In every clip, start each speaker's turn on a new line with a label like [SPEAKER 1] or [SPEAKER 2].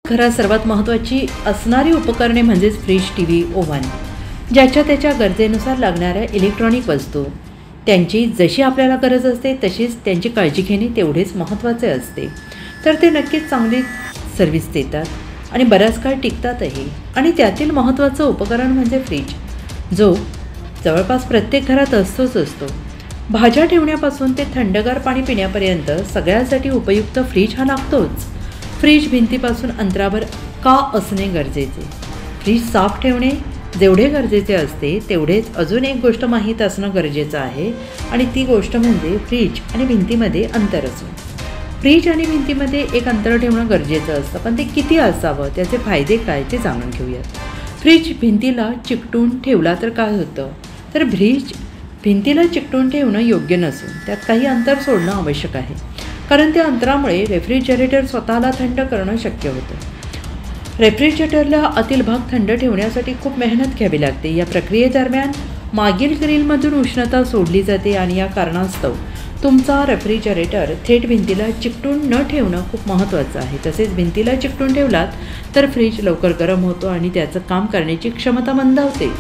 [SPEAKER 1] घरात सर्वात महत्त्वाची असणारी उपकरणे म्हणजेच फ्रीज, टीव्ही, ओव्हन, ज्याच्या त्याच्या गरजेनुसार लागणाऱ्या इलेक्ट्रॉनिक वस्तू, त्यांची जशी आपल्याला गरज असते तशीच त्यांची काळजी घेणे तेवढेच महत्त्वाचे असते. तर ते नक्कीच चांगली सर्व्हिस देतात आणि बराच काळ टिकतातही. आणि त्यातील महत्त्वाचं उपकरण म्हणजे फ्रीज, जो जवळपास प्रत्येक घरात असतो. भाज्या ठेवण्यापासून ते थंडगार पाणी पिण्यापर्यंत सगळ्यासाठी उपयुक्त फ्रीज हा लागतोच. फ्रीज भिंतीपासून अंतरावर का असणे गरजेचे? फ्रीज साफ ठेवणे जेवढे गरजेचे असते तेवढेच अजून एक गोष्ट माहीत असणं गरजेचं आहे, आणि ती गोष्ट म्हणजे फ्रीज आणि भिंतीमध्ये अंतर असणं. फ्रीज आणि भिंतीमध्ये एक अंतर ठेवणं गरजेचं असतं, पण ते किती असावं, त्याचे फायदे काय ते जाणून घेऊयात. फ्रीज भिंतीला चिकटून ठेवला तर काय होतं? तर फ्रीज भिंतीला चिकटून ठेवणं योग्य नसून त्यात काही अंतर सोडणं आवश्यक आहे, कारण त्या अंतरामुळे रेफ्रिजरेटर स्वतःला थंड करणं शक्य होतं. रेफ्रिजरेटरला आतील भाग थंड ठेवण्यासाठी खूप मेहनत घ्यावी लागते. या प्रक्रियेदरम्यान मागील ग्रिलमधून उष्णता सोडली जाते आणि या कारणास्तव तुमचा रेफ्रिजरेटर थेट भिंतीला चिकटून न ठेवणं खूप महत्त्वाचं आहे. तसेच भिंतीला चिकटून ठेवलात तर फ्रीज लवकर गरम होतो आणि त्याचं काम करण्याची क्षमता मंदावते.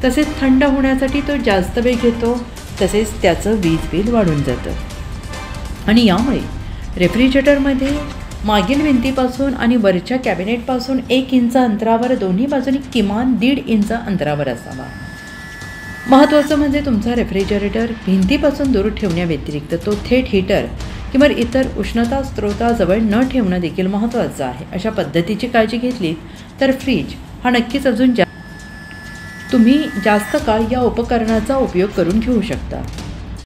[SPEAKER 1] तसेच थंड होण्यासाठी तो जास्त वेळ घेतो. तसेच त्याचं वीज बिल वाढून जातं. आणि यामुळे रेफ्रिजरेटरमध्ये मागील भिंतीपासून आणि वरच्या कॅबिनेटपासून 1 इंच अंतरावर दोन्ही बाजूनी किमान 1.5 इंच अंतरावर असावा. महत्त्वाचं म्हणजे तुमचा रेफ्रिजरेटर भिंतीपासून दूर ठेवण्याव्यतिरिक्त तो थेट हीटर किंवा इतर उष्णता स्रोताजवळ न ठेवणं देखील महत्त्वाचं आहे. अशा पद्धतीची काळजी घेतली तर फ्रीज हा नक्कीच अजून तुम्ही जास्त काळ या उपकरणाचा उपयोग करून घेऊ शकता.